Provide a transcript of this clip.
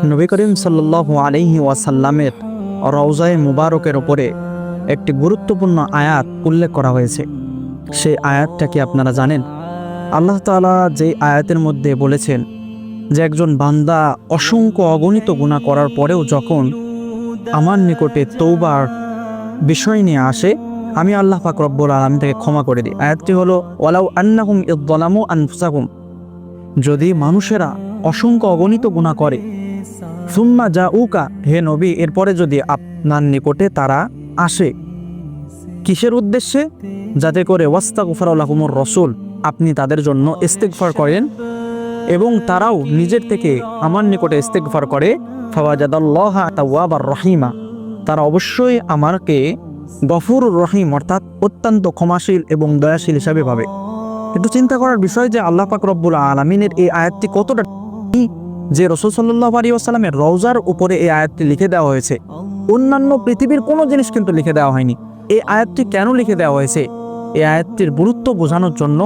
নবী করিম সাল্লাল্লাহু আলাইহি ওয়াসাল্লামের রওজায়ে মুবারকের ওপরে একটি গুরুত্বপূর্ণ আয়াত উল্লেখ করা হয়েছে। সেই আয়াতটা কি আপনারা জানেন? আল্লাহ তাআলা যে আয়াতের মধ্যে বলেছেন যে একজন বান্দা অসংখ্য অগণিত গুনাহ করার পরেও যখন আমার নিকটে তওবার বিষয় নিয়ে আসে, আমি আল্লাহ পাক রব্বুল আলামিন তাকে ক্ষমা করে দিই। আয়াতটি হলো ওয়ালাউ আন্নাহুম ইযযালামু আনফুসাহুম, যদি মানুষেরা অসংখ্য অগণিত গুনাহ করে, সুম্মা জাউকা, হে নবী, এরপরে যদি আপনার নিকটে তারা আসে, কিসের উদ্দেশ্যে? যাতে করে ওয়াস্তাগফারা লাহুমুর রাসূল, আপনি তাদের জন্য ইস্তিগফার করেন এবং তারাও নিজের থেকে আমার নিকটে ইস্তিগফার করে, ফাওয়াজাদাল্লাহা তাওয়াবার রহিমা, তারা অবশ্যই আমাকে গফুরুর রহিম অর্থাৎ অত্যন্ত ক্ষমাশীল এবং দয়াশীল হিসাবে ভাবে। একটু চিন্তা করার বিষয় যে আল্লাহ পাক রব্বুল আলামিনের এই আয়াতটি কতটা, যে রাসূল সাল্লাল্লাহু আলাইহি ওয়াসাল্লামের রওজার উপরে এই আয়াতটি লিখে দেওয়া হয়েছে। অন্যান্য পৃথিবীর কোনো জিনিস কিন্তু লিখে দেওয়া হয়নি। এই আয়াতটি কেন লিখে দেওয়া হয়েছে? এই আয়াতটির গুরুত্ব বোঝানোর জন্য